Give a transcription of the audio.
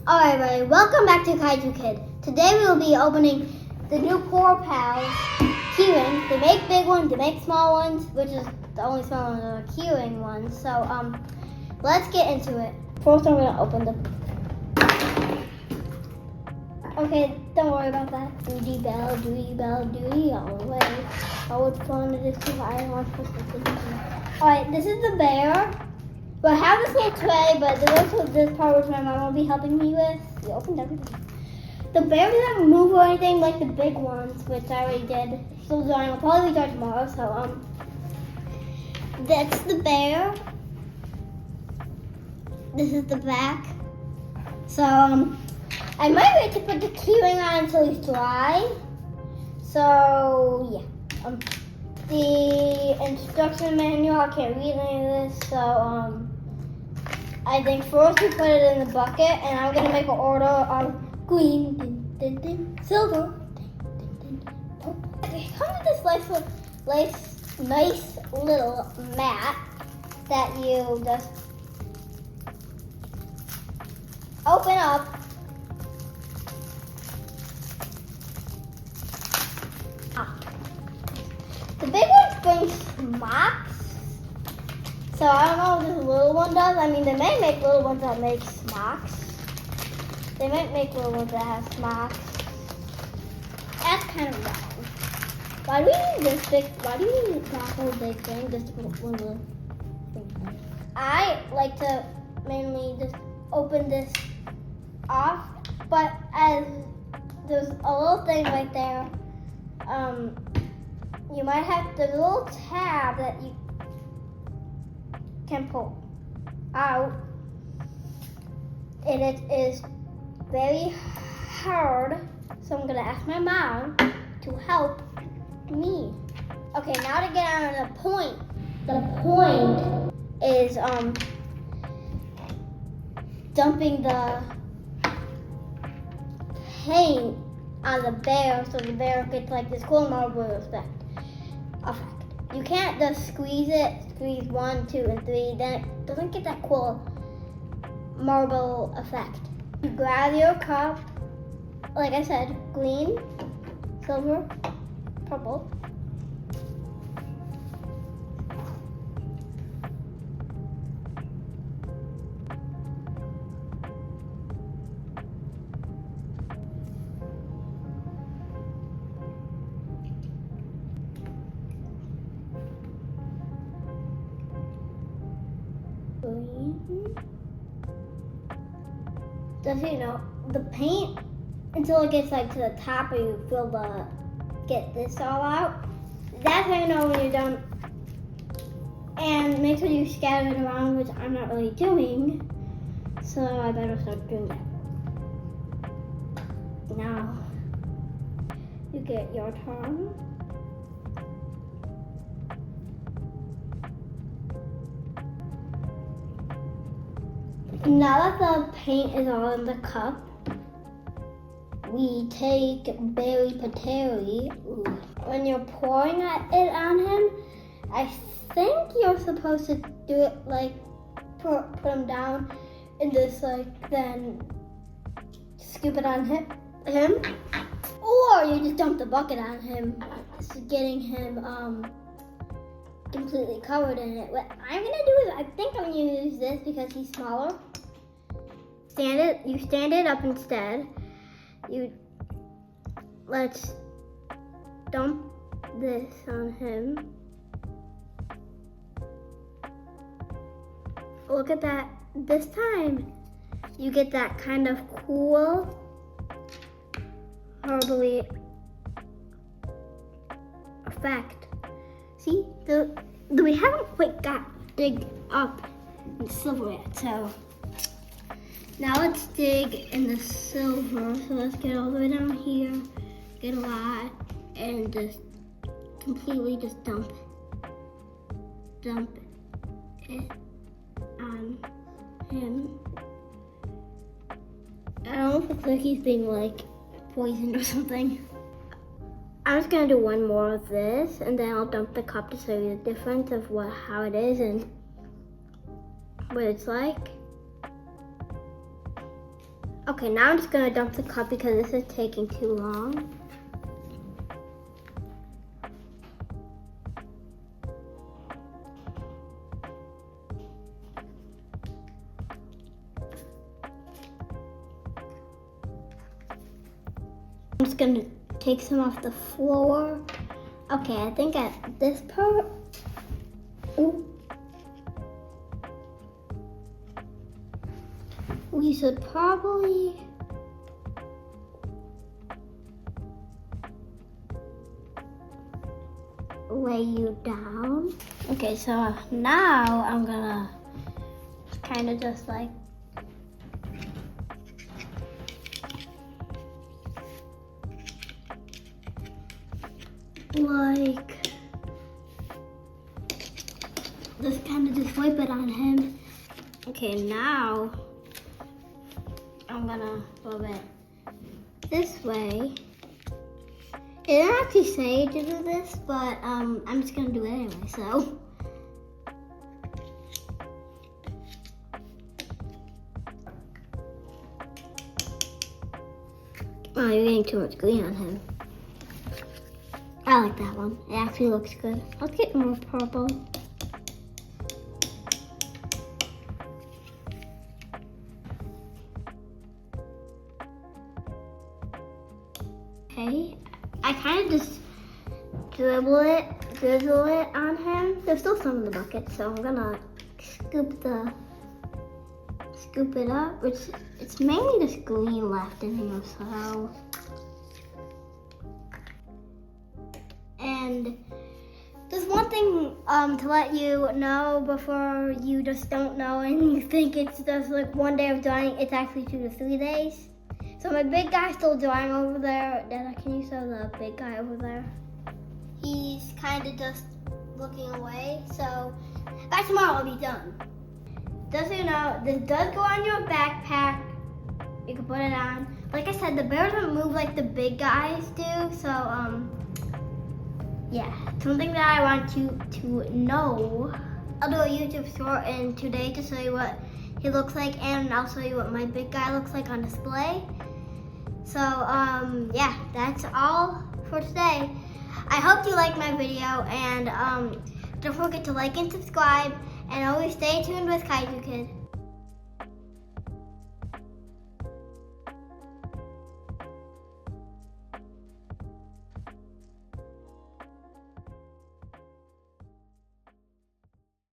Alright, everybody, welcome back to Kaiju Kid. Today we will be opening the new Palz Keyring. They make big ones, they make small ones, which is the only small ones are the Keyring ones. So, let's get into it. First, I'm gonna open them. Okay, don't worry about that. Duty bell, all the way. Oh, it's fun. It is too high. I want to push this. Alright, this is the bear. But I have this little tray, but there's also this part which my mom will be helping me with. We opened everything. The bear doesn't move or anything like the big ones, which I already did. So drawing will probably be done tomorrow. So that's the bear. This is the back. So I might wait to put the keyring on until he's dry. So yeah. The instruction manual, I can't read any of this, so I think first we put it in the bucket, and I'm gonna make an order of green, silver, purple. Okay, it comes with this nice little mat that you just open up. The big ones bring smocks, so I don't know what this little one does. I mean, they may make little ones that make smocks. They might make little ones that have smocks. That's kind of wrong. Why do we need this big? Why do we need that whole big thing just to put one little thing? I like to mainly just open this off, but as there's a little thing right there, you might have the little tab that you can pull out, and it is very hard, so I'm gonna ask my mom to help me. Okay, now to get on the point. The point is dumping the paint on the bear so the bear gets like this cool marble effect. You can't just squeeze 1, 2, and 3, then it doesn't get that cool marble effect. You grab your cup, like I said, green, silver, purple. Just so you know, the paint until it gets like to the top, or you feel get this all out. That's how you know when you're done. And make sure you scatter it around, which I'm not really doing. So I better start doing that. Now you get your turn. Now that the paint is all in the cup, we take Berry Pateri. When you're pouring it on him, I think you're supposed to do it like put him down and just like then scoop it on him, or you just dump the bucket on him, just getting him completely covered in it. What I'm gonna do is I think I'm gonna use this because he's smaller. You stand it up instead. Let's dump this on him. Look at that. This time you get that kind of cool, horribly effect. See, we haven't quite got dig up in silver yet, so now let's dig in the silver. So let's get all the way down here, get a lot, and just completely just dump it on him. I don't know if it looks like he's being like poisoned or something. I'm just gonna do one more of this, and then I'll dump the cup to show you the difference of how it is and what it's like. Okay, now I'm just gonna dump the cup because this is taking too long. I'm just gonna take some off the floor. Okay, I think at this part, ooh, we should probably lay you down. Okay, so now I'm gonna kind of just like just kind of just wipe it on him. Okay, now I'm gonna move it this way. It didn't actually say to do this, but I'm just gonna do it anyway, so. Oh, you're getting too much green on him. I like that one. It actually looks good. Let's get more purple. Okay, I kind of just drizzle it on him. There's still some in the bucket, so I'm gonna scoop it up. It's mainly just green left in here, so. And there's one thing to let you know before you just don't know and you think it's just like 1 day of drying. It's actually 2 to 3 days. So my big guy's still drying over there. Dada, can you show the big guy over there? He's kind of just looking away. So by tomorrow I'll be done. Just so you know, this does go on your backpack. You can put it on. Like I said, the bears don't move like the big guys do. So yeah, something that I want you to know. I'll do a YouTube short in 2 days to show you what he looks like, and I'll show you what my big guy looks like on display. So yeah, that's all for today. I hope you liked my video, and don't forget to like and subscribe, and always stay tuned with Kaiju Kid.